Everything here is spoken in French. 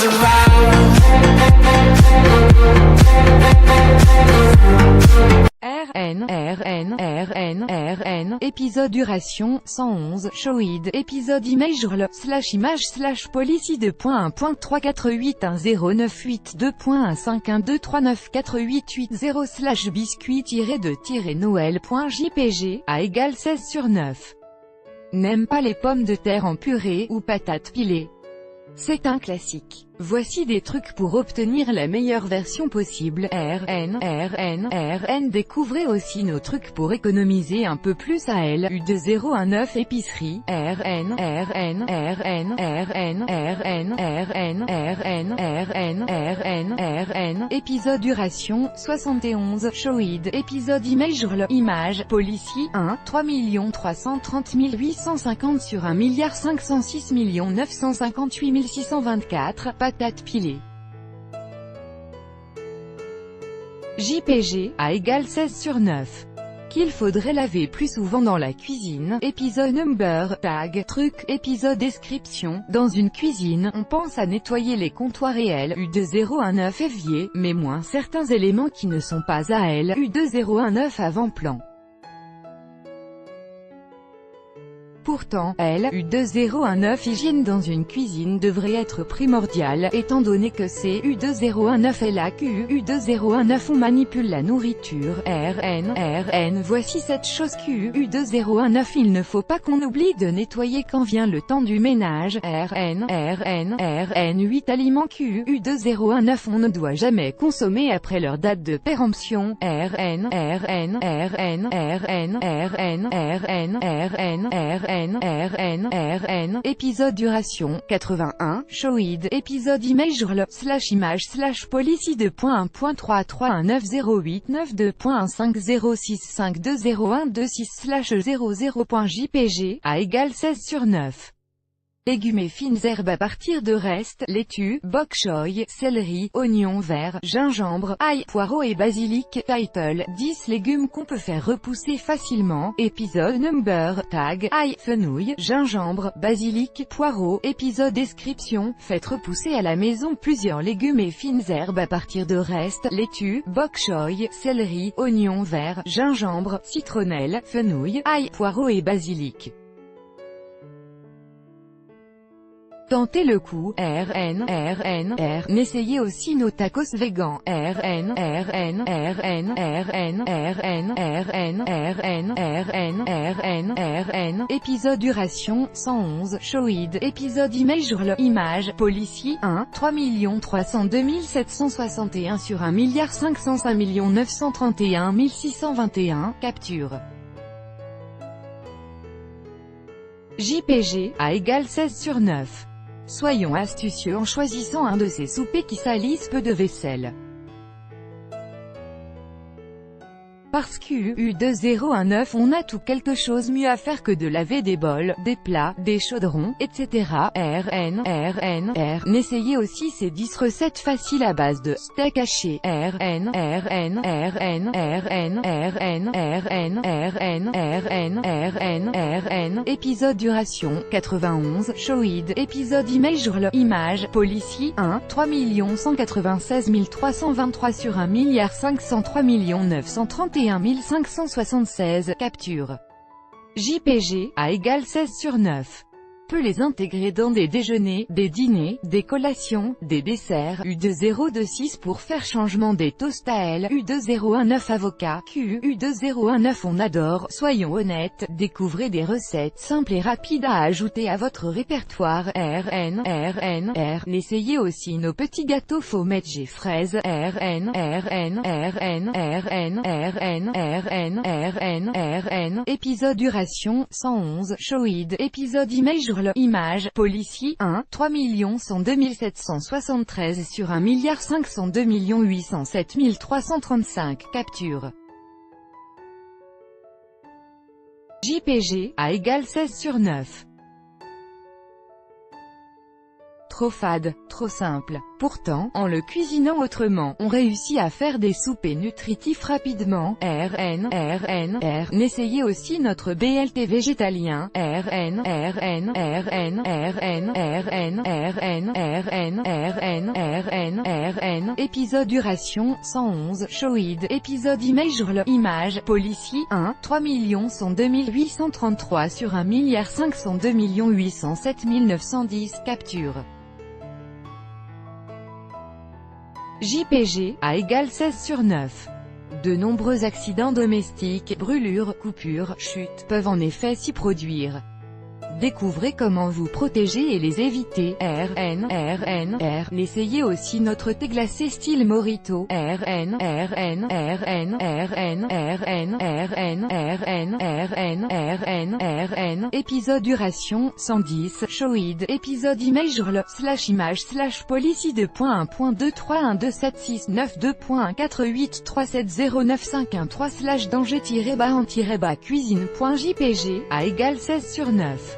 comes around. RN, épisode duration, 111, showid, épisode image /image policy 2.1.34810.152394880 biscuit-de-noël.jpg, à égale 16/9. N'aime pas les pommes de terre en purée, ou patates pilées. C'est un classique. Voici des trucs pour obtenir la meilleure version possible. RN, découvrez aussi nos trucs pour économiser un peu plus à U2019 épicerie. RN, épisode duration, 71, showid, épisode image policy, 1, 3 330 850 sur 1 506 958 624, patates pilées. JPG, à égale 16/9. Qu'il faudrait laver plus souvent dans la cuisine. Épisode number, tag, truc, épisode description. Dans une cuisine, on pense à nettoyer les comptoirs et U2019 évier, mais moins certains éléments qui ne sont pas à U2019 avant-plan. Pourtant, U2019 hygiène dans une cuisine devrait être primordiale, étant donné que c'est U2019 et la U2019 on manipule la nourriture. RN, voici cette chose U2019 il ne faut pas qu'on oublie de nettoyer quand vient le temps du ménage. RN, 8 aliments U2019 on ne doit jamais consommer après leur date de péremption. RN, épisode duration, 81, showid, épisode image policy 2.1.3890892.150652012/00.jpg, à égale 16/9. Légumes et fines herbes à partir de restes, laitue, bok choy, céleri, oignons verts, gingembre, ail, poireaux et basilic. Title, 10 légumes qu'on peut faire repousser facilement. Épisode number, tag, ail, fenouil, gingembre, basilic, poireaux. Épisode description, faites repousser à la maison plusieurs légumes et fines herbes à partir de restes, laitue, bok choy, céleri, oignons verts, gingembre, citronnelle, fenouil, ail, poireaux et basilic. Tentez le coup. RN, n'essayez aussi nos tacos végans. RN, épisode duration, 111, showid, épisode image policy, 1, 3 302 761 sur 1 505 931 621, capture. JPG, à égale 16/9. Soyons astucieux en choisissant un de ces soupers qui salissent peu de vaisselle. Parce U2019 on a tout quelque chose mieux à faire que de laver des bols, des plats, des chaudrons, etc. RN, n'essayez aussi ces 10 recettes faciles à base de steak haché. Épisode duration, 91, showid, épisode image policy, 1, 3 196 323 sur 1 503 931 576, capture. JPG, à égale 16/9. Peut les intégrer dans des déjeuners, des dîners, des collations, des desserts. U2026 pour faire changement des toasts à U2019 avocat. U2019 on adore. Soyons honnêtes, découvrez des recettes simples et rapides à ajouter à votre répertoire. N'essayez aussi nos petits gâteaux fromage et fraises. Épisode duration, 111, showid, épisode image policy, 1, 3 102 773 sur 1 502 807 335, capture. JPG, à égale 16/9. Trop fade, trop simple. Pourtant, en le cuisinant autrement, on réussit à faire des soupers nutritifs rapidement. N'essayez aussi notre BLT végétalien. Épisode duration, 111. Shoid. Épisode image policier, 1, 3 102 833 sur 1 502 807 910. Capture. JPG, A égale 16 sur 9. De nombreux accidents domestiques, brûlures, coupures, chutes, peuvent en effet s'y produire. Découvrez comment vous protéger et les éviter. N'essayez aussi notre thé glacé style Morito. Épisode duration, 110. Shoid. Épisode image /policy 2.1.2312769.2.148370951 danger-bas-cuisine.jpg, A égale 16 sur 9.